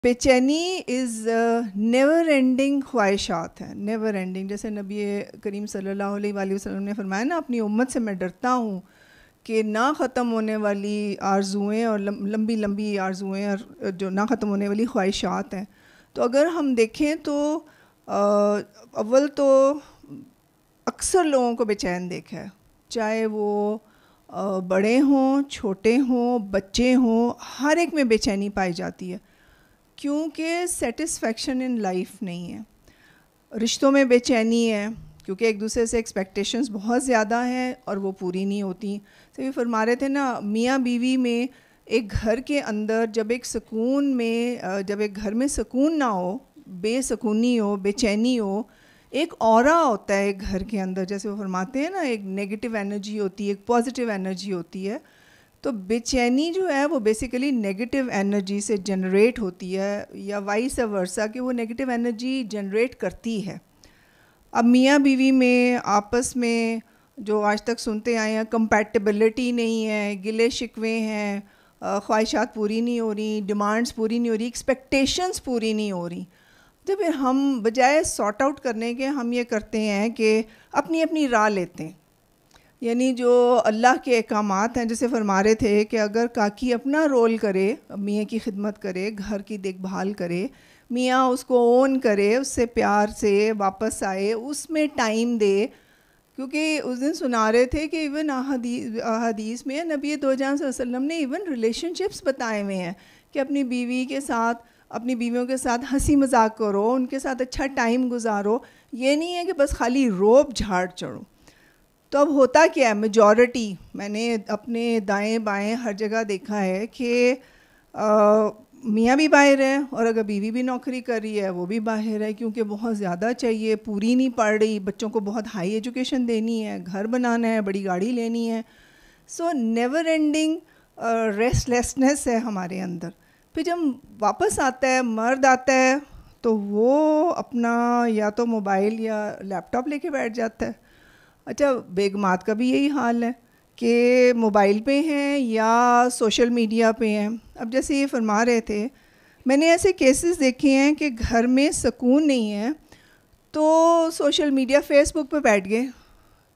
بے چینی is never ending خواہشات ہیں, نیور اینڈنگ. جیسے نبی کریم صلی اللہ علیہ وآلہ وسلم نے فرمایا نا, اپنی امت سے میں ڈرتا ہوں کہ نہ ختم ہونے والی آرزوئیں اور لمبی لمبی آرزوئیں اور جو نہ ختم ہونے والی خواہشات ہیں. تو اگر ہم دیکھیں تو اول تو اکثر لوگوں کو بے چین دیکھا ہے, چاہے وہ بڑے ہوں, چھوٹے ہوں, بچے ہوں, ہر ایک میں بے چینی پائی جاتی ہے, کیونکہ سیٹسفیکشن ان لائف نہیں ہے. رشتوں میں بے چینی ہے کیونکہ ایک دوسرے سے ایکسپیکٹیشنز بہت زیادہ ہیں اور وہ پوری نہیں ہوتی. سے بھی فرما رہے تھے نا, میاں بیوی میں ایک گھر کے اندر جب ایک گھر میں سکون نہ ہو, بے سکونی ہو, بے چینی ہو, ایک اورا ہوتا ہے ایک گھر کے اندر, جیسے وہ فرماتے ہیں نا, ایک نیگیٹو انرجی ہوتی ہے, ایک پازیٹیو انرجی ہوتی ہے. تو بے چینی جو ہے وہ بیسیکلی نیگیٹو انرجی سے جنریٹ ہوتی ہے, یا وائس ورسا کہ وہ نیگیٹو انرجی جنریٹ کرتی ہے. اب میاں بیوی میں آپس میں جو آج تک سنتے آئے ہیں, کمپیٹیبلٹی نہیں ہے, گلے شکوے ہیں, خواہشات پوری نہیں ہو رہی, ڈیمانڈز پوری نہیں ہو رہی, ایکسپیکٹیشنز پوری نہیں ہو رہی, تو پھر ہم بجائے سارٹ آؤٹ کرنے کے ہم یہ کرتے ہیں کہ اپنی اپنی راہ لیتے ہیں. یعنی جو اللہ کے احکامات ہیں, جیسے فرما رہے تھے کہ اگر کاکی اپنا رول کرے, میاں کی خدمت کرے, گھر کی دیکھ بھال کرے, میاں اس کو اون کرے, اس سے پیار سے واپس آئے, اس میں ٹائم دے. کیونکہ اس دن سنا رہے تھے کہ ایون احادیث میں نبی دو جہاں صلی اللہ علیہ وسلم نے ایون ریلیشن شپس بتائے ہوئے ہیں کہ اپنی بیوی کے ساتھ, اپنی بیویوں کے ساتھ ہنسی مذاق کرو, ان کے ساتھ اچھا ٹائم گزارو. یہ نہیں ہے کہ بس خالی روب جھاڑ چڑھو. تو اب ہوتا کیا ہے, میجورٹی میں نے اپنے دائیں بائیں ہر جگہ دیکھا ہے کہ میاں بھی باہر ہے, اور اگر بیوی بھی نوکری کر رہی ہے وہ بھی باہر ہے, کیونکہ بہت زیادہ چاہیے, پوری نہیں پڑ رہی, بچوں کو بہت ہائی ایجوکیشن دینی ہے, گھر بنانا ہے, بڑی گاڑی لینی ہے. So never ending rest lessons ہے ہمارے اندر. پھر جب واپس آتا ہے, مرد آتا ہے, تو وہ اپنا یا تو موبائل یا لیپ ٹاپ لے کے بیٹھ جاتا ہے. اچھا, بیگمات کا بھی یہی حال ہے کہ موبائل پہ ہیں یا سوشل میڈیا پہ ہیں. اب جیسے یہ فرما رہے تھے, میں نے ایسے کیسز دیکھے ہیں کہ گھر میں سکون نہیں ہے تو سوشل میڈیا, فیس بک پہ بیٹھ گئے,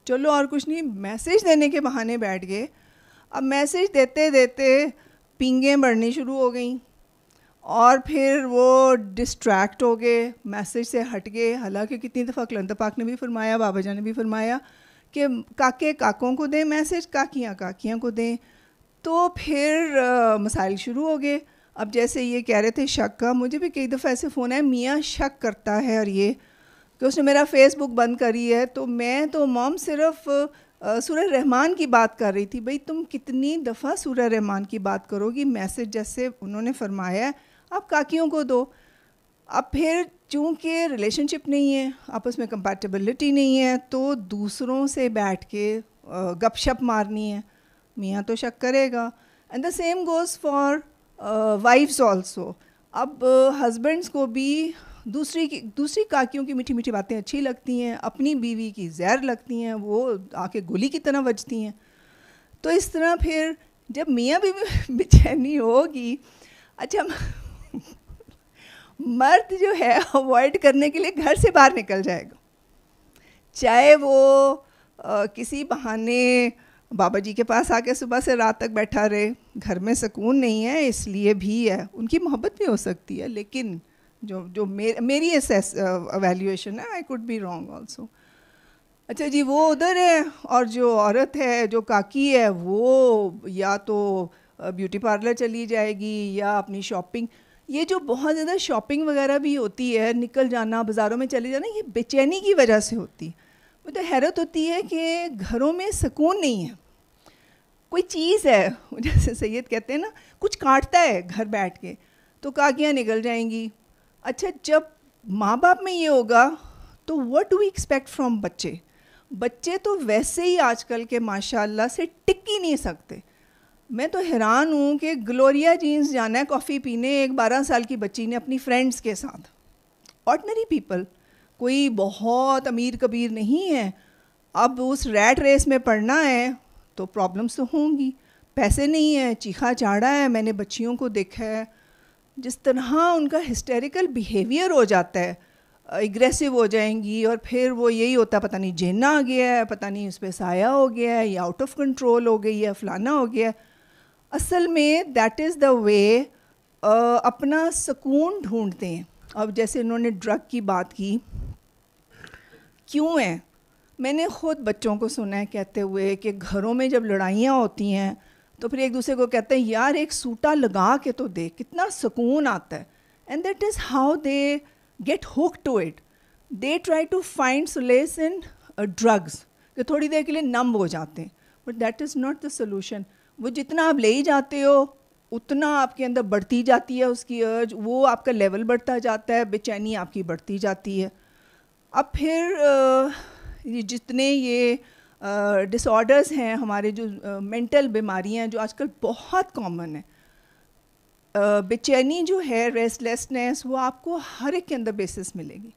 چلو اور کچھ نہیں, میسیج دینے کے بہانے بیٹھ گئے. اب میسیج دیتے دیتے پینگیں بڑھنی شروع ہو گئیں, اور پھر وہ ڈسٹریکٹ ہو گئے, میسیج سے ہٹ گئے. حالانکہ کتنی دفعہ کلندر پاک نے بھی فرمایا, بابا جان نے بھی فرمایا کہ کاکے کاکوں کو دیں میسیج, کاکیاں کاکیاں کو دیں. تو پھر مسائل شروع ہو گئے. اب جیسے یہ کہہ رہے تھے شک کا, مجھے بھی کئی دفعہ ایسے فون ہے, میاں شک کرتا ہے اور یہ کہ اس نے میرا فیس بک بند کری ہے. تو میں تو موم صرف سورہ رحمان کی بات کر رہی تھی. بھئی تم کتنی دفعہ سورہ رحمان کی بات کرو گی, میسیج جیسے انہوں نے فرمایا ہے آپ کاکیوں کو دو. اب پھر چونکہ ریلیشن شپ نہیں ہے, آپس میں کمپیٹیبلٹی نہیں ہے, تو دوسروں سے بیٹھ کے گپ شپ مارنی ہے, میاں تو شک کرے گا. And the same goes for wives also. اب ہسبینڈس کو بھی دوسری کاکیوں کی میٹھی میٹھی باتیں اچھی لگتی ہیں, اپنی بیوی کی زہر لگتی ہیں, وہ آ کے گولی کی طرح بجتی ہیں. تو اس طرح پھر جب میاں بیوی بے چینی ہوگی, اچھا مرد جو ہے اوائڈ کرنے کے لیے گھر سے باہر نکل جائے گا, چاہے وہ کسی بہانے بابا جی کے پاس آ کے صبح سے رات تک بیٹھا رہے, گھر میں سکون نہیں ہے اس لیے بھی ہے, ان کی محبت بھی ہو سکتی ہے, لیکن جو میری ایویلیویشن ہے, I could be wrong also. اچھا جی, وہ ادھر ہے, اور جو عورت ہے, جو کاکی ہے, وہ یا تو بیوٹی پارلر چلی جائے گی یا اپنی شاپنگ. یہ جو بہت زیادہ شاپنگ وغیرہ بھی ہوتی ہے, نکل جانا, بازاروں میں چلے جانا, یہ بے چینی کی وجہ سے ہوتی. مجھے حیرت ہوتی ہے کہ گھروں میں سکون نہیں ہے, کوئی چیز ہے, جیسے سید کہتے ہیں نا, کچھ کاٹتا ہے گھر بیٹھ کے, تو کاکیاں نکل جائیں گی. اچھا, جب ماں باپ میں یہ ہوگا تو what do we expect from بچے؟ بچے تو ویسے ہی آج کل کے ماشاء اللہ سے ٹک ہی نہیں سکتے. میں تو حیران ہوں کہ گلوریا جینز جانا ہے کافی پینے ایک 12 سال کی بچی نے اپنی فرینڈز کے ساتھ, آرڈنری پیپل, کوئی بہت امیر کبیر نہیں ہے. اب اس ریٹ ریس میں پڑنا ہے تو پرابلمس تو ہوں گی, پیسے نہیں ہیں, چیخا چاڑا ہے. میں نے بچیوں کو دیکھا ہے جس طرح ان کا ہسٹیریکل بیہیویئر ہو جاتا ہے, اگریسو ہو جائیں گی, اور پھر وہ یہی ہوتا ہے پتہ نہیں جن آ گیا ہے, پتہ نہیں اس پہ سایہ ہو گیا ہے, یا آؤٹ آف کنٹرول ہو گئی ہے, فلانا ہو گیا ہے. اصل میں دیٹ از دا وے اپنا سکون ڈھونڈتے ہیں. اب جیسے انہوں نے ڈرگ کی بات کی, کیوں ہے, میں نے خود بچوں کو سنا ہے کہتے ہوئے کہ گھروں میں جب لڑائیاں ہوتی ہیں تو پھر ایک دوسرے کو کہتے ہیں یار ایک سوٹا لگا کے تو دیکھ کتنا سکون آتا ہے. And that is how they get hooked to it. They try to find solace in drugs, کہ تھوڑی دیر کے لیے نم ہو جاتے ہیں, but that is not the solution. وہ جتنا آپ لے ہی جاتے ہو اتنا آپ کے اندر بڑھتی جاتی ہے اس کی ارج, وہ آپ کا لیول بڑھتا جاتا ہے, بے چینی آپ کی بڑھتی جاتی ہے. اب پھر جتنے یہ ڈس آرڈرز ہیں ہمارے, جو مینٹل بیماریاں ہیں جو آج کل بہت کامن ہیں, بے چینی جو ہے, ریسٹ لیسنس, وہ آپ کو ہر ایک کے اندر بیسس ملے گی.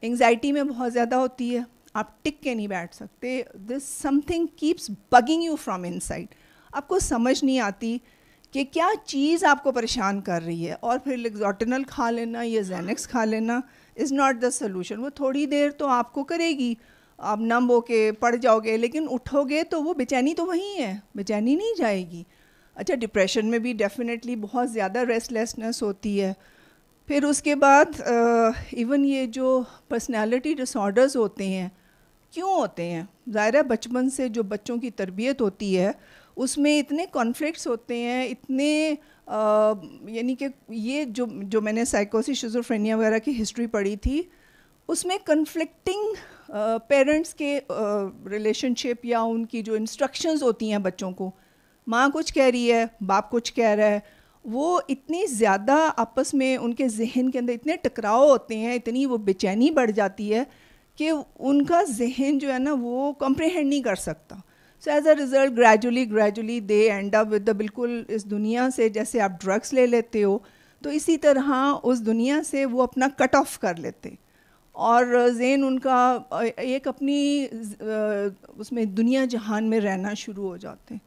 انگزائٹی میں بہت زیادہ ہوتی ہے, آپ ٹک کے نہیں بیٹھ سکتے. This something keeps bugging you from inside. آپ کو سمجھ نہیں آتی کہ کیا چیز آپ کو پریشان کر رہی ہے, اور پھر لیگزوٹینل کھا لینا یا زینکس کھا لینا از ناٹ دا سلوشن. وہ تھوڑی دیر تو آپ کو کرے گی, آپ نم ہو کے پڑ جاؤ گے, لیکن اٹھو گے تو وہ بے چینی تو وہیں ہے, بے چینی نہیں جائے گی. اچھا, ڈپریشن میں بھی ڈیفینیٹلی بہت زیادہ ریسٹ لیسنس ہوتی ہے. پھر اس کے بعد ایون یہ جو پرسنالٹی ڈس آرڈرز ہوتے ہیں, کیوں ہوتے ہیں؟ ظاہر ہے بچپن سے جو بچوں کی تربیت ہوتی ہے اس میں اتنے کانفلکٹس ہوتے ہیں, اتنے یعنی کہ یہ جو میں نے سائیکوسس شیزوفرینیا وغیرہ کی ہسٹری پڑھی تھی, اس میں کنفلکٹنگ پیرنٹس کے ریلیشن شپ یا ان کی جو انسٹرکشنز ہوتی ہیں بچوں کو, ماں کچھ کہہ رہی ہے, باپ کچھ کہہ رہا ہے, وہ اتنی زیادہ آپس میں ان کے ذہن کے اندر اتنے ٹکراؤ ہوتے ہیں, اتنی وہ بے چینی بڑھ جاتی ہے کہ ان کا ذہن جو ہے نا وہ کمپریہینڈ نہیں کر سکتا. So as a result gradually they and up with the, بالکل اس دنیا سے جیسے آپ ڈرگس لے لیتے ہو تو اسی طرح اس دنیا سے وہ اپنا کٹ آف کر لیتے, اور ذہن ان کا ایک اپنی اس میں دنیا جہان میں رہنا شروع ہو جاتے ہیں.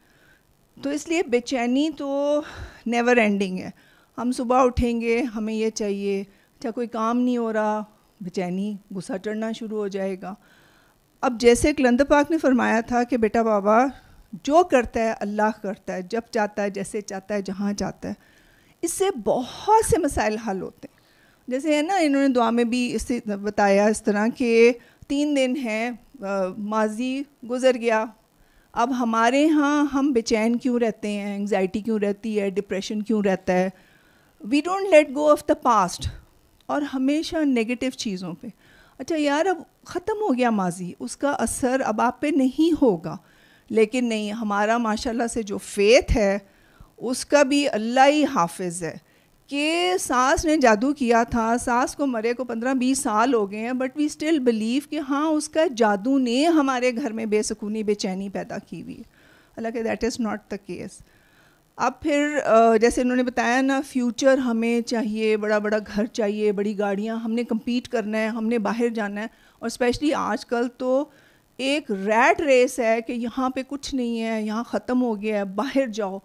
تو اس لیے بے چینی تو نیور اینڈنگ ہے. ہم صبح اٹھیں گے, ہمیں یہ چاہیے, اچھا کوئی کام نہیں ہو رہا, بے چینی, غصہ چڑھنا شروع ہو جائے گا. اب جیسے کلندر پاک نے فرمایا تھا کہ بیٹا بابا جو کرتا ہے اللہ کرتا ہے, جب چاہتا ہے, جیسے چاہتا ہے, جہاں چاہتا ہے. اس سے بہت سے مسائل حل ہوتے ہیں. جیسے ہے نا, انہوں نے دعا میں بھی اس سے بتایا اس طرح کہ 3 دن ہیں, ماضی گزر گیا, اب ہمارے ہاں ہم بے چین کیوں رہتے ہیں, انگزائٹی کیوں رہتی ہے, ڈپریشن کیوں رہتا ہے. We don't let go of the past, اور ہمیشہ نگیٹو چیزوں پہ. اچھا یار اب ختم ہو گیا ماضی, اس کا اثر اب آپ پہ نہیں ہوگا, لیکن نہیں, ہمارا ماشاءاللہ سے جو فیتھ ہے اس کا بھی اللہ ہی حافظ ہے. کہ ساس نے جادو کیا تھا, ساس کو مرے کو 15-20 سال ہو گئے ہیں, بٹ وی اسٹل بلیو کہ ہاں اس کا جادو نے ہمارے گھر میں بے سکونی, بے چینی پیدا کی ہوئی ہے. حالانکہ that is not the case. اب پھر جیسے انہوں نے بتایا نا, فیوچر ہمیں چاہیے, بڑا بڑا گھر چاہیے, بڑی گاڑیاں, ہم نے کمپیٹ کرنا ہے, ہم نے باہر جانا ہے. اور اسپیشلی آج کل تو ایک ریٹ ریس ہے کہ یہاں پہ کچھ نہیں ہے, یہاں ختم ہو گیا ہے, باہر جاؤ.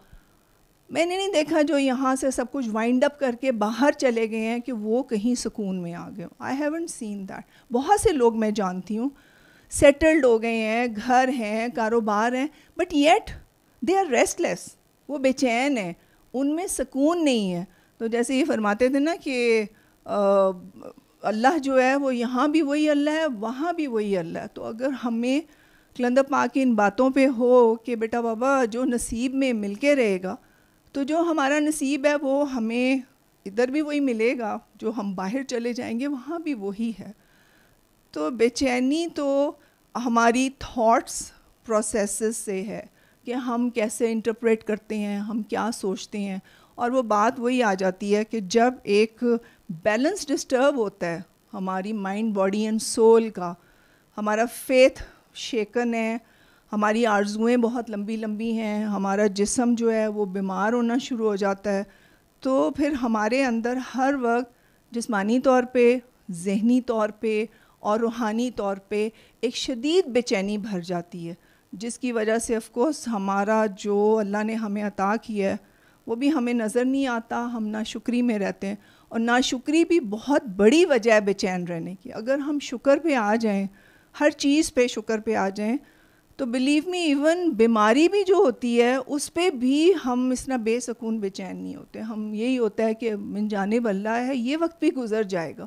میں نے نہیں دیکھا جو یہاں سے سب کچھ وائنڈ اپ کر کے باہر چلے گئے ہیں کہ وہ کہیں سکون میں آ گئے. I haven't seen that. بہت سے لوگ میں جانتی ہوں سیٹلڈ ہو گئے ہیں, گھر ہیں, کاروبار ہیں, but yet they are restless, وہ بے چین ہیں, ان میں سکون نہیں ہے. تو جیسے یہ فرماتے تھے نا کہ اللہ جو ہے وہ یہاں بھی وہی اللہ ہے, وہاں بھی وہی اللہ ہے. تو اگر ہمیں کلندر پاک کی ان باتوں پہ ہو کہ بیٹا بابا جو نصیب میں مل کے رہے گا, تو جو ہمارا نصیب ہے وہ ہمیں ادھر بھی وہی ملے گا, جو ہم باہر چلے جائیں گے وہاں بھی وہی ہے. تو بے چینی تو ہماری تھاٹس پروسیسز سے ہے کہ ہم کیسے انٹرپریٹ کرتے ہیں, ہم کیا سوچتے ہیں. اور وہ بات وہی آ جاتی ہے کہ جب ایک بیلنس ڈسٹرب ہوتا ہے ہماری مائنڈ, باڈی اینڈ سول کا, ہمارا فیتھ شیکن ہے, ہماری آرزوئیں بہت لمبی لمبی ہیں, ہمارا جسم جو ہے وہ بیمار ہونا شروع ہو جاتا ہے, تو پھر ہمارے اندر ہر وقت جسمانی طور پہ, ذہنی طور پہ اور روحانی طور پہ ایک شدید بے چینی بھر جاتی ہے, جس کی وجہ سے آف کورس ہمارا جو اللہ نے ہمیں عطا کیا ہے وہ بھی ہمیں نظر نہیں آتا، ہم ناشکری میں رہتے ہیں. اور ناشکری بھی بہت بڑی وجہ ہے بے چین رہنے کی. اگر ہم شکر پہ آ جائیں، ہر چیز پہ شکر پہ آ جائیں، تو بلیو می ایون بیماری بھی جو ہوتی ہے اس پہ بھی ہم اس طرح بے سکون بے چین نہیں ہوتے. ہم یہی ہوتا ہے کہ من جانب اللہ ہے، یہ وقت بھی گزر جائے گا،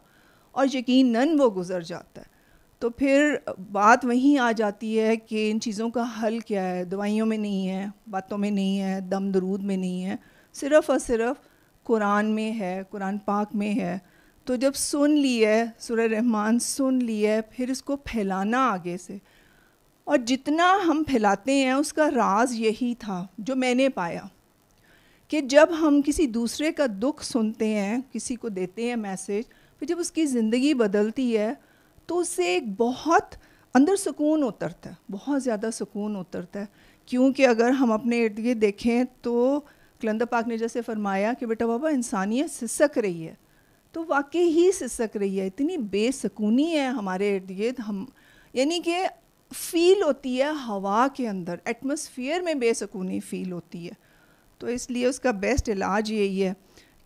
اور یقیناً وہ گزر جاتا ہے. تو پھر بات وہیں آ جاتی ہے کہ ان چیزوں کا حل کیا ہے. دوائیوں میں نہیں ہے، باتوں میں نہیں ہے، دم درود میں نہیں ہے، صرف اور صرف قرآن میں ہے، قرآن پاک میں ہے. تو جب سن لی ہے سورہ رحمان، سن لی ہے، پھر اس کو پھیلانا آگے سے. اور جتنا ہم پھیلاتے ہیں اس کا راز یہی تھا جو میں نے پایا، کہ جب ہم کسی دوسرے کا دکھ سنتے ہیں، کسی کو دیتے ہیں میسج، پھر جب اس کی زندگی بدلتی ہے تو اس سے ایک بہت اندر سکون اترتا ہے، بہت زیادہ سکون اترتا ہے. کیونکہ اگر ہم اپنے ارد گرد دیکھیں تو کلندر پاک نے جیسے فرمایا کہ بیٹا بابا انسانیت سسک رہی ہے، تو واقعی ہی سسک رہی ہے. اتنی بے سکونی ہے ہمارے ارد گرد، ہم یعنی کہ فیل ہوتی ہے ہوا کے اندر، ایٹماسفیئر میں بے سکونی فیل ہوتی ہے. تو اس لیے اس کا بیسٹ علاج یہی ہے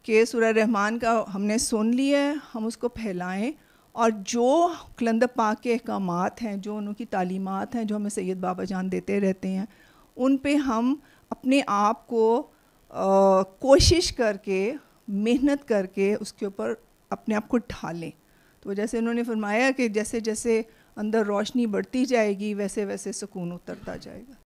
کہ سورہ رحمان کا ہم نے سن لیا ہے، ہم اس کو پھیلائیں، اور جو کلندر پاک کے احکامات ہیں، جو ان کی تعلیمات ہیں، جو ہمیں سید بابا جان دیتے رہتے ہیں، ان پہ ہم اپنے آپ کو کوشش کر کے، محنت کر کے اس کے اوپر اپنے آپ کو ڈھالیں. تو جیسے انہوں نے فرمایا کہ جیسے جیسے اندر روشنی بڑھتی جائے گی ویسے ویسے سکون اترتا جائے گا.